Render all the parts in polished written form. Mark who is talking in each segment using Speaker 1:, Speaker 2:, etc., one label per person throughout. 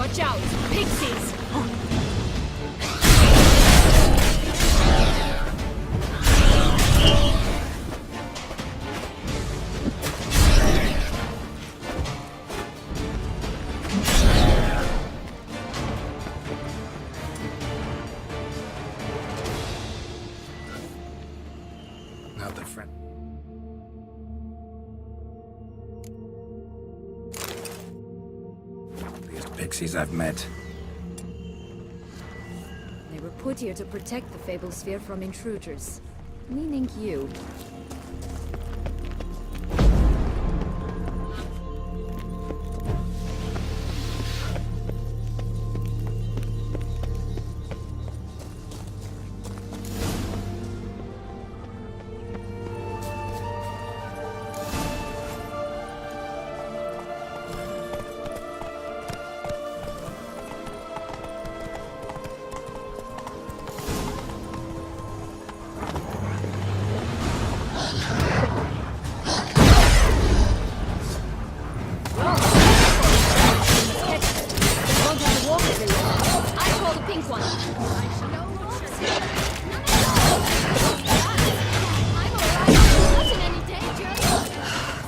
Speaker 1: Watch out! Pixies!
Speaker 2: Not the friend. These pixies I've met.
Speaker 1: They were put here to protect the Fable Sphere from intruders. Meaning you.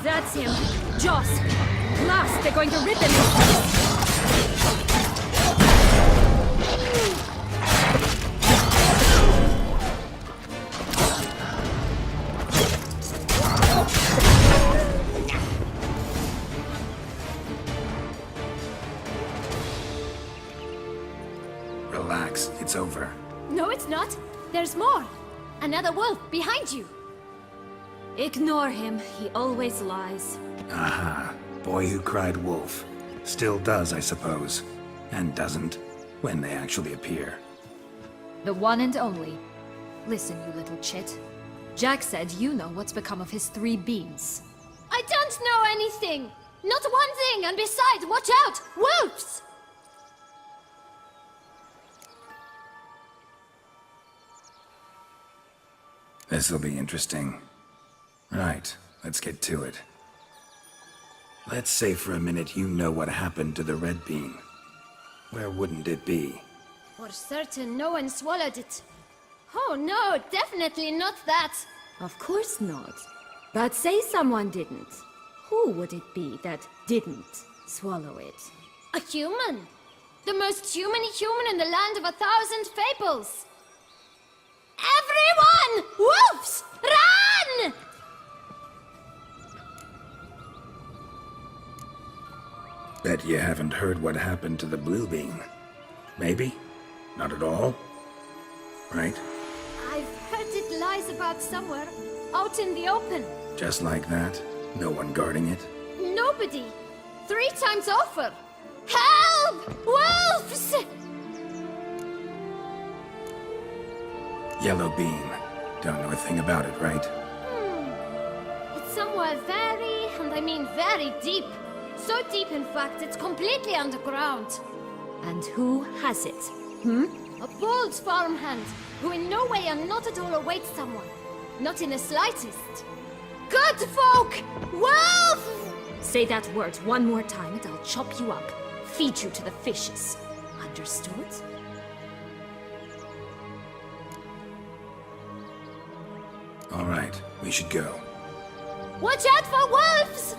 Speaker 1: That's him. Joss! Blast! They're going to rip him in face!
Speaker 2: Relax, it's over.
Speaker 1: No, it's not. There's more. Another wolf behind you. Ignore him. He always lies.
Speaker 2: Aha. Boy who cried wolf. Still does, I suppose. And doesn't, when they actually appear.
Speaker 1: The one and only. Listen, you little chit. Jack said you know what's become of his 3 beans. I don't know anything! Not one thing, and besides, watch out! Wolves!
Speaker 2: This'll be interesting. Right, let's get to it. Let's say for a minute you know what happened to the red bean. Where wouldn't it be?
Speaker 1: For certain, no one swallowed it. Oh no, definitely not that. Of course not. But say someone didn't. Who would it be that didn't swallow it? A human. The most human-y human in the land of 1,000 fables. Everyone! Wolves! Run!
Speaker 2: Bet you haven't heard what happened to the blue bean. Maybe? Not at all? Right?
Speaker 1: I've heard it lies about somewhere, out in the open.
Speaker 2: Just like that? No one guarding it?
Speaker 1: Nobody. 3 times over. Help! Wolves!
Speaker 2: Yellow bean. Don't know a thing about it, right?
Speaker 1: It's somewhere very, and I mean very deep. So deep, in fact, it's completely underground. And who has it? A bold farmhand, who in no way and not at all awaits someone. Not in the slightest. Good folk! Wolf! Say that word one more time and I'll chop you up. Feed you to the fishes. Understood?
Speaker 2: All right, we should go.
Speaker 1: Watch out for wolves!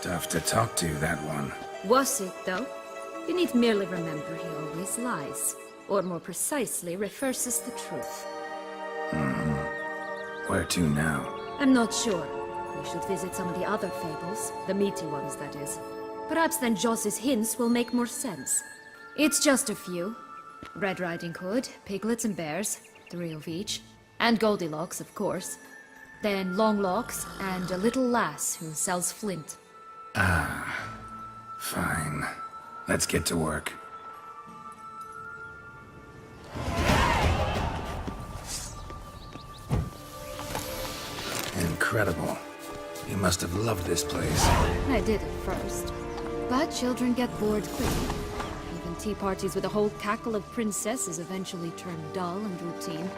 Speaker 2: Tough to talk to, that one.
Speaker 1: Was it, though? You need merely remember he always lies. Or more precisely, reverses the truth.
Speaker 2: Where to now?
Speaker 1: I'm not sure. We should visit some of the other fables. The meaty ones, that is. Perhaps then Joss's hints will make more sense. It's just a few. Red Riding Hood, piglets and bears, 3 of each. And Goldilocks, of course. Then Longlocks, and a little lass who sells flint.
Speaker 2: Fine. Let's get to work. Incredible. You must have loved this place.
Speaker 1: I did at first. But children get bored quickly. Even tea parties with a whole cackle of princesses eventually turn dull and routine.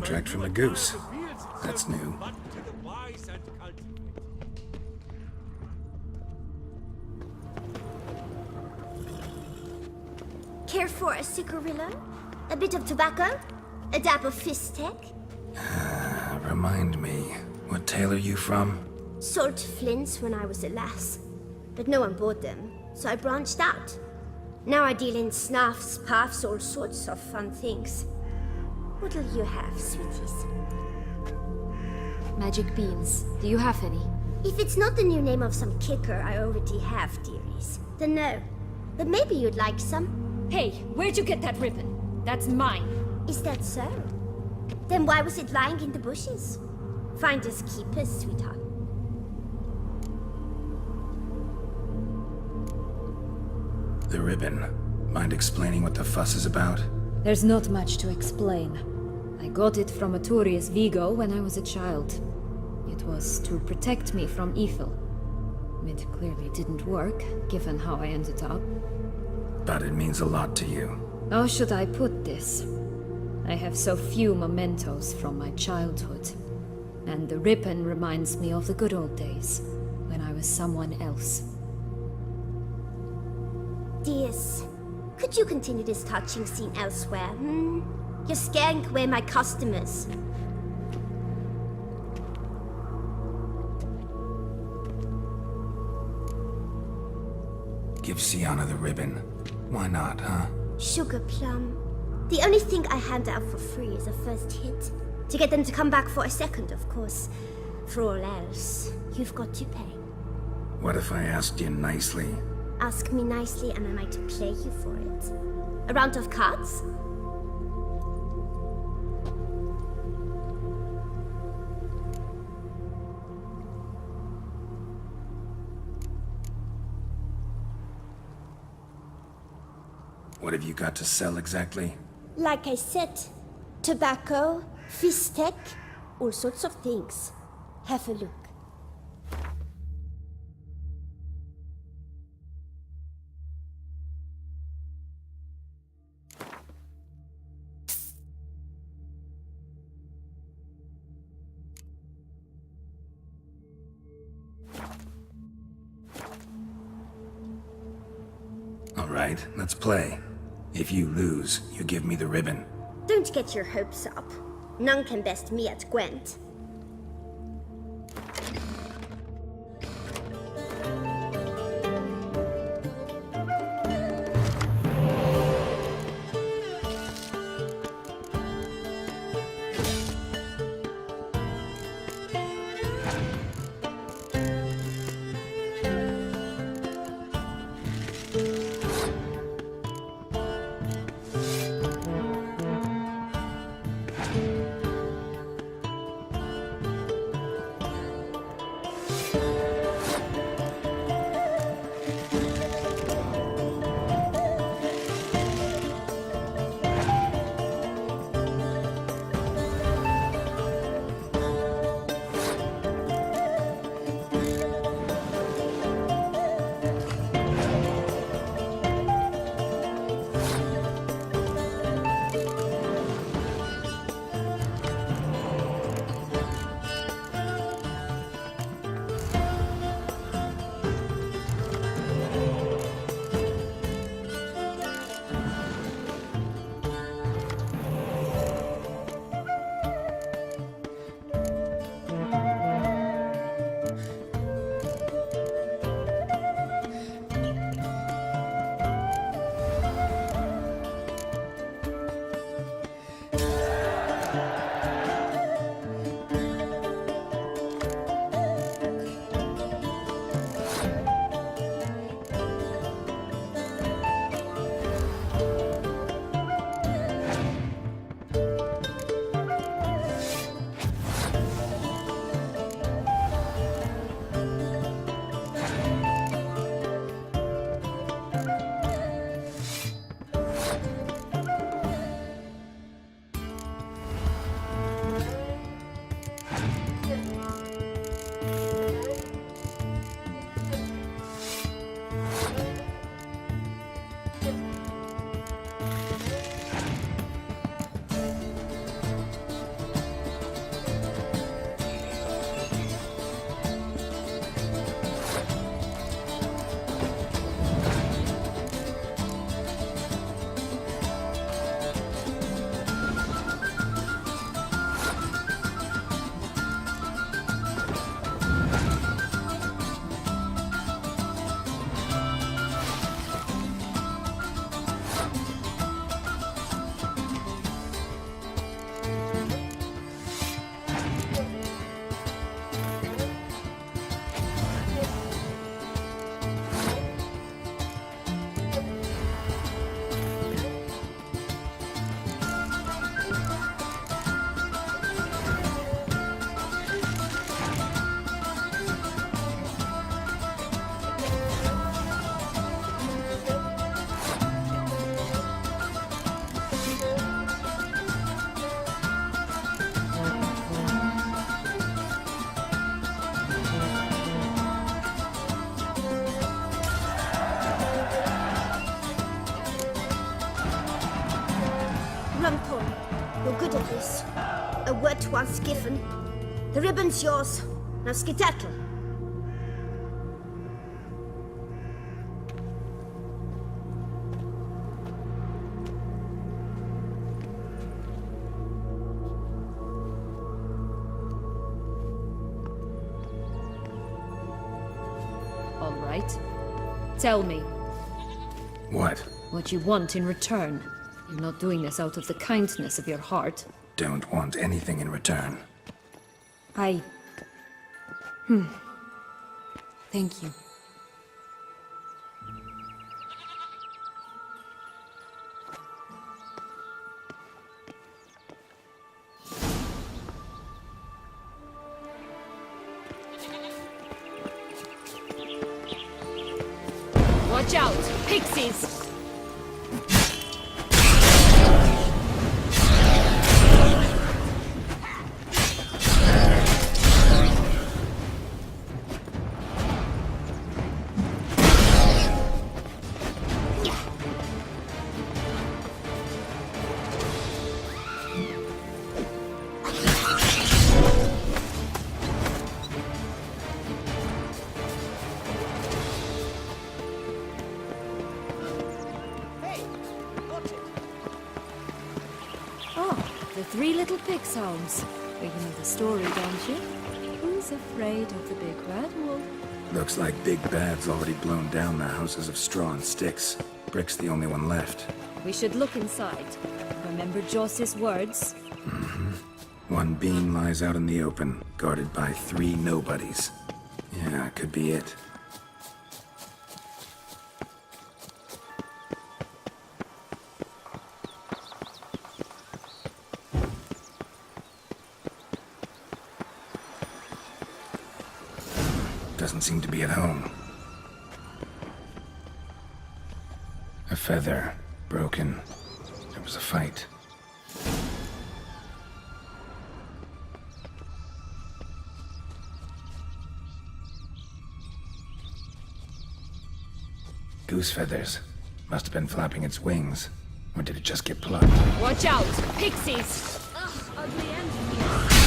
Speaker 2: contract from a goose. That's new.
Speaker 3: Care for a cigarillo? A bit of tobacco? A dab of fistek?
Speaker 2: Remind me, what tale are you from?
Speaker 3: Sold flints when I was a lass. But no one bought them, so I branched out. Now I deal in snuffs, puffs, all sorts of fun things. What'll you have, sweeties?
Speaker 1: Magic beans. Do you have any?
Speaker 3: If it's not the new name of some kicker I already have, dearies, then no. But maybe you'd like some.
Speaker 1: Hey, where'd you get that ribbon? That's mine.
Speaker 3: Is that so? Then why was it lying in the bushes? Finders keepers, sweetheart.
Speaker 2: The ribbon. Mind explaining what the fuss is about?
Speaker 1: There's not much to explain. I got it from a Turius Vigo when I was a child. It was to protect me from evil. It clearly didn't work, given how I ended up.
Speaker 2: But it means a lot to you.
Speaker 1: How should I put this? I have so few mementos from my childhood. And the ribbon reminds me of the good old days, when I was someone else.
Speaker 3: Dears, could you continue this touching scene elsewhere, You're scaring away my customers.
Speaker 2: Give Sienna the ribbon. Why not, huh?
Speaker 3: Sugar plum. The only thing I hand out for free is a first hit. To get them to come back for a second, of course. For all else, you've got to pay.
Speaker 2: What if I asked you nicely?
Speaker 3: Ask me nicely and I might play you for it. A round of cards?
Speaker 2: What have you got to sell exactly?
Speaker 3: Like I said, tobacco, fistek, all sorts of things. Have a look.
Speaker 2: All right, let's play. If you lose, you give me the ribbon.
Speaker 3: Don't get your hopes up. None can best me at Gwent. Come, Paul. You're good at this. A word once given. The ribbon's yours. Now skedaddle.
Speaker 1: All right. Tell me
Speaker 2: What?
Speaker 1: what you want in return. You're not doing this out of the kindness of your heart.
Speaker 2: Don't want anything in return.
Speaker 1: Thank you. Watch out! Pixies! The three little pig songs. You know the story, don't you? Who's afraid of the big red wolf?
Speaker 2: Looks like Big Bad's already blown down the houses of straw and sticks. Brick's the only one left.
Speaker 1: We should look inside. Remember Joss's words?
Speaker 2: One beam lies out in the open, guarded by 3 nobodies. Yeah, could be it. Doesn't seem to be at home. A feather. Broken. There was a fight. Goose feathers. Must have been flapping its wings. Or did it just get plucked?
Speaker 1: Watch out! Pixies! Ugh, ugly end here.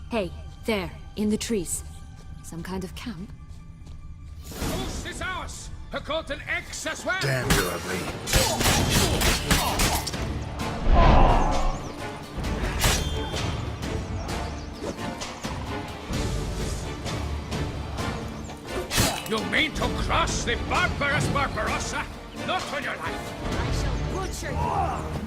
Speaker 1: Hey, there, in the trees. Some kind of camp?
Speaker 4: Goose is ours! A golden eggs as well!
Speaker 2: Damn, you're ugly.
Speaker 4: You mean to cross the barbarous Barbarossa? Not on your life!
Speaker 1: I shall butcher you!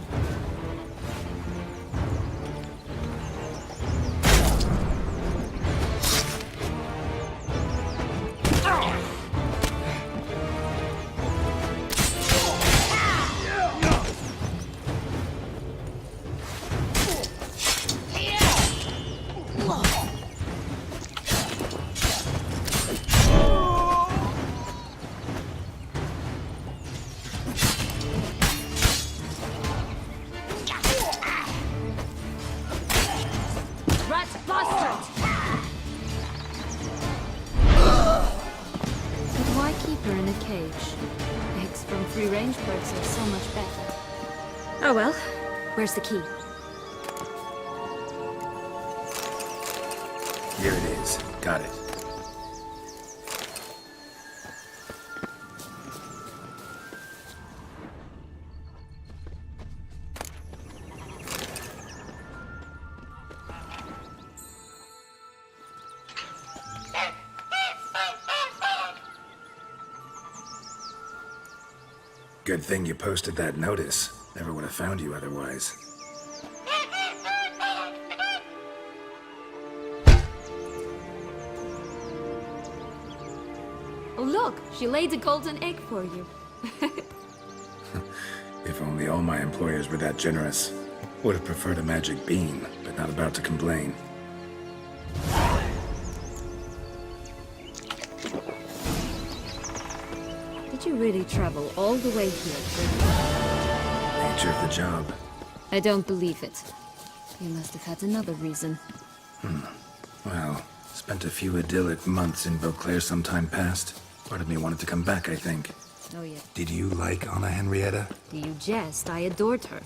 Speaker 1: Free-range birds are so much better. Oh well, where's the key?
Speaker 2: Here it is. Got it. Good thing you posted that notice. Never would have found you otherwise.
Speaker 1: Oh look, she laid a golden egg for you.
Speaker 2: If only all my employers were that generous. Would have preferred a magic bean, but not about to complain.
Speaker 1: really travel all the way here?
Speaker 2: Nature of the job.
Speaker 1: I don't believe it. You must have had another reason.
Speaker 2: Well, spent a few idyllic months in Beauclair some time past. Part of me wanted to come back, I think.
Speaker 1: Oh yeah.
Speaker 2: Did you like Anna Henrietta?
Speaker 1: Do you jest? I adored her.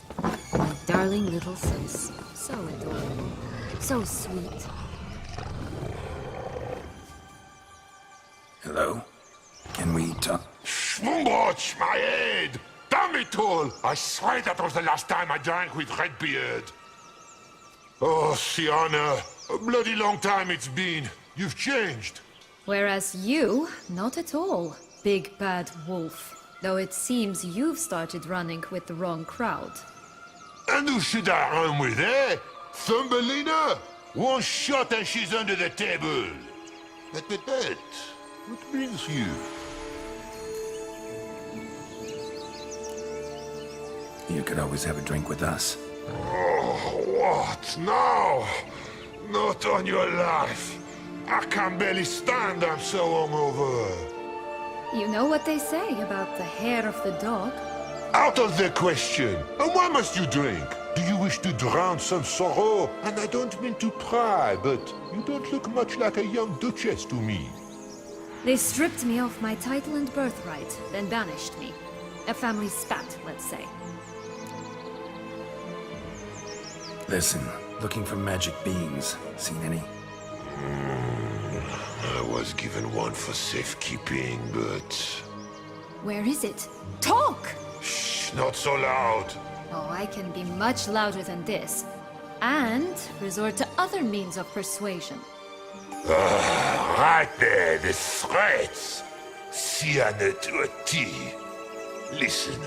Speaker 1: My darling little sis. So adorable. So sweet.
Speaker 2: Hello? Can we talk?
Speaker 5: Schwumboch, my head! Damn it all! I swear that was the last time I drank with Redbeard. Oh, Sienna, a bloody long time it's been. You've changed.
Speaker 1: Whereas you, not at all, big bad wolf. Though it seems you've started running with the wrong crowd.
Speaker 5: And who should I run with, eh? Thumbelina? One shot and she's under the table. But, what brings you?
Speaker 2: You could always have a drink with us.
Speaker 5: Oh, what now? Not on your life. I can barely stand, I'm so hungover.
Speaker 1: You know what they say about the hair of the dog?
Speaker 5: Out of the question. And why must you drink? Do you wish to drown some sorrow? And I don't mean to pry, but you don't look much like a young duchess to me.
Speaker 1: They stripped me of my title and birthright, then banished me. A family spat, let's say.
Speaker 2: Listen, looking for magic beans. Seen any?
Speaker 5: I was given one for safekeeping, but...
Speaker 1: Where is it? Talk!
Speaker 5: Shh, not so loud.
Speaker 1: Oh, I can be much louder than this. And resort to other means of persuasion.
Speaker 5: Right there, the threats. Sienna to a T. Listen,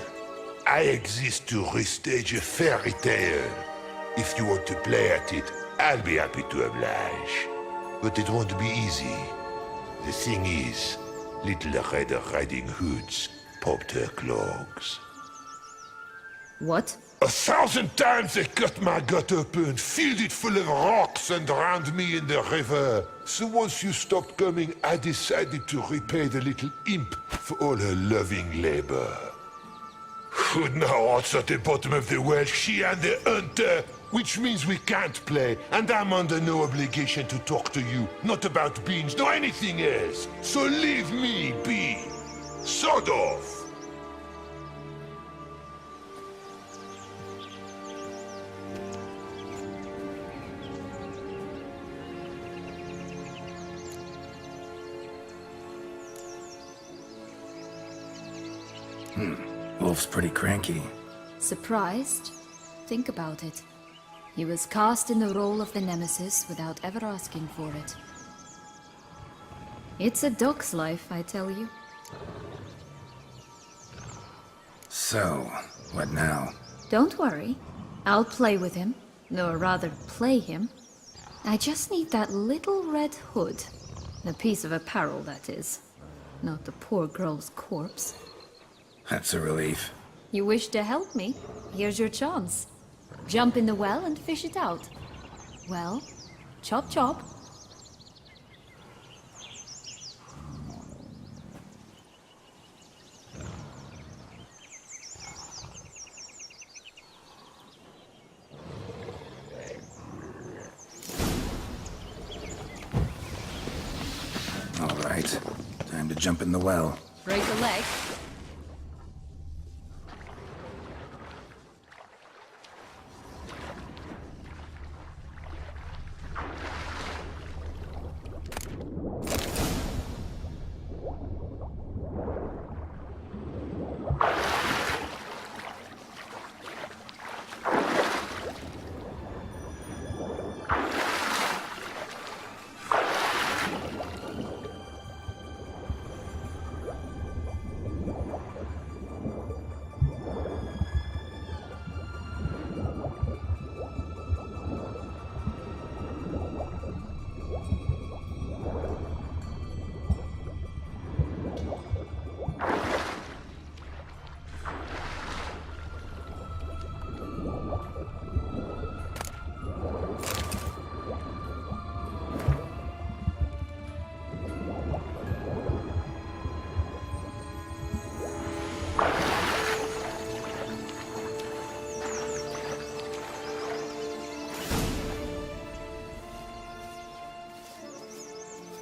Speaker 5: I exist to restage a fairy tale. If you want to play at it, I'll be happy to oblige. But it won't be easy. The thing is, little Red Riding Hoods popped her clogs.
Speaker 1: What?
Speaker 5: 1,000 times they cut my gut open, filled it full of rocks and drowned me in the river. So once you stopped coming, I decided to repay the little imp for all her loving labor. Who now hearts at the bottom of the well, she and the hunter, which means we can't play, and I'm under no obligation to talk to you, not about beans, nor anything else. So leave me be. Sod off.
Speaker 2: Wolf's pretty cranky.
Speaker 1: Surprised? Think about it. He was cast in the role of the Nemesis without ever asking for it. It's a dog's life, I tell you.
Speaker 2: So, what now?
Speaker 1: Don't worry. I'll play with him. Or rather, play him. I just need that little red hood. A piece of apparel, that is. Not the poor girl's corpse.
Speaker 2: That's a relief.
Speaker 1: You wish to help me? Here's your chance. Jump in the well and fish it out. Well, chop chop.
Speaker 2: All right. Time to jump in the well.
Speaker 1: Break a leg.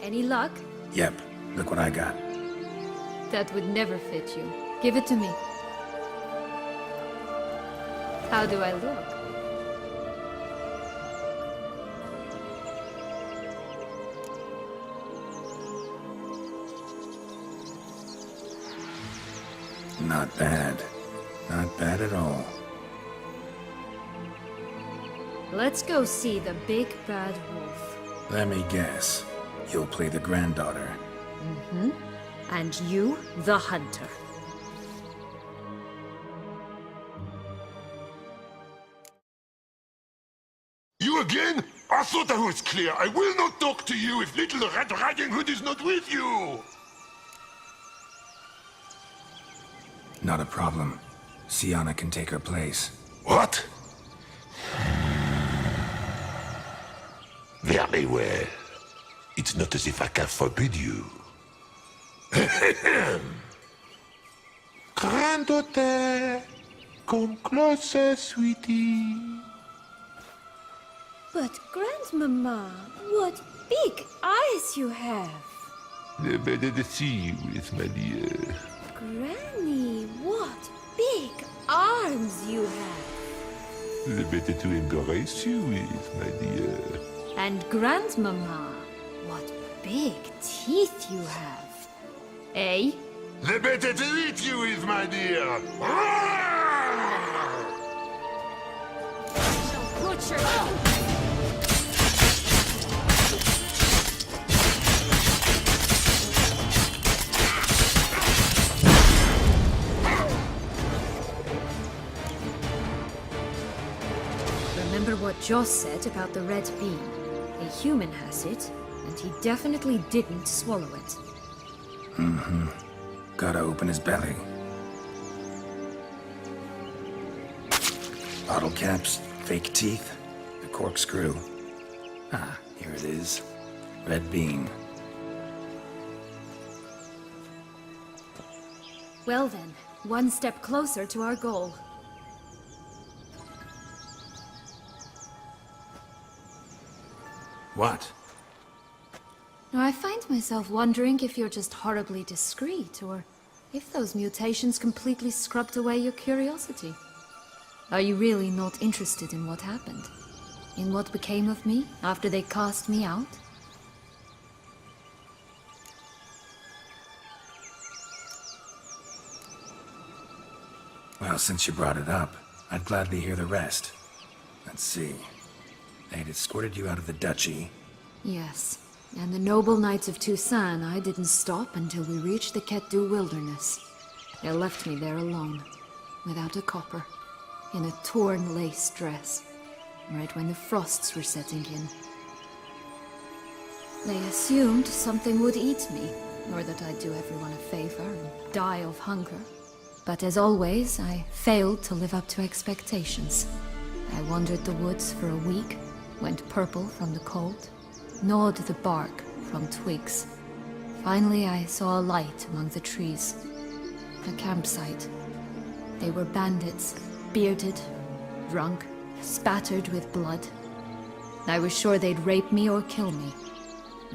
Speaker 1: Any luck?
Speaker 2: Yep, look what I got.
Speaker 1: That would never fit you. Give it to me. How do I look?
Speaker 2: Not bad. Not bad at all.
Speaker 1: Let's go see the big bad wolf.
Speaker 2: Let me guess. You'll play the granddaughter.
Speaker 1: And you, the hunter.
Speaker 5: You again? I thought I was clear. I will not talk to you if little Red Riding Hood is not with you.
Speaker 2: Not a problem. Sienna can take her place.
Speaker 5: What? Very well. It's not as if I can forbid you. Granddaughter, come closer, sweetie.
Speaker 3: But Grandmama, what big eyes you have!
Speaker 5: The better to see you with, my dear.
Speaker 3: Granny, what big arms you have!
Speaker 5: The better to embrace you with, my dear.
Speaker 1: And Grandmama, what big teeth you have. Eh?
Speaker 5: The better to eat you with, my dear.
Speaker 1: Butcher! Remember what Joss said about the red bean? A human has it, and he definitely didn't swallow it.
Speaker 2: Gotta open his belly. Bottle caps, fake teeth, the corkscrew. Ah, here it is. Red bean.
Speaker 1: Well then, one step closer to our goal.
Speaker 2: What?
Speaker 1: Now, I find myself wondering if you're just horribly discreet, or if those mutations completely scrubbed away your curiosity. Are you really not interested in what happened? In what became of me after they cast me out?
Speaker 2: Well, since you brought it up, I'd gladly hear the rest. Let's see. They'd escorted you out of the duchy.
Speaker 1: Yes. And the noble knights of Toussaint, I didn't stop until we reached the Ketdu wilderness. They left me there alone, without a copper, in a torn lace dress, right when the frosts were setting in. They assumed something would eat me, or that I'd do everyone a favor and die of hunger. But as always, I failed to live up to expectations. I wandered the woods for a week, went purple from the cold, gnawed the bark from twigs. Finally, I saw a light among the trees. A campsite. They were bandits, bearded, drunk, spattered with blood. I was sure they'd rape me or kill me,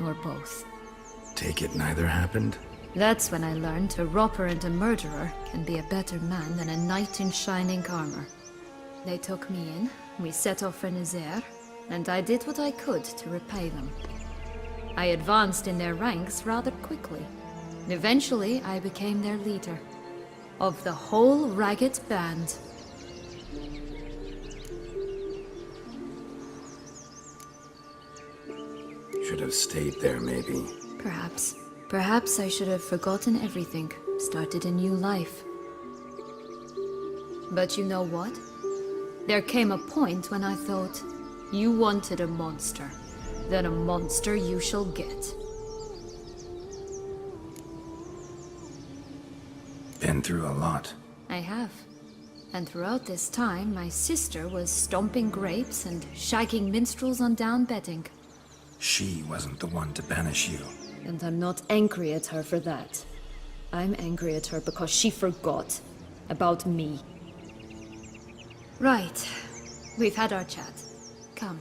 Speaker 1: or both.
Speaker 2: Take it neither happened?
Speaker 1: That's when I learned a robber and a murderer can be a better man than a knight in shining armor. They took me in, we set off for Nazaire, and I did what I could to repay them. I advanced in their ranks rather quickly. Eventually, I became their leader. Of the whole ragged band.
Speaker 2: Should have stayed there, maybe.
Speaker 1: Perhaps. Perhaps I should have forgotten everything, started a new life. But you know what? There came a point when I thought, you wanted a monster. Then a monster you shall get.
Speaker 2: Been through a lot.
Speaker 1: I have. And throughout this time, my sister was stomping grapes and shagging minstrels on down bedding.
Speaker 2: She wasn't the one to banish you.
Speaker 1: And I'm not angry at her for that. I'm angry at her because she forgot about me. Right. We've had our chat. Come.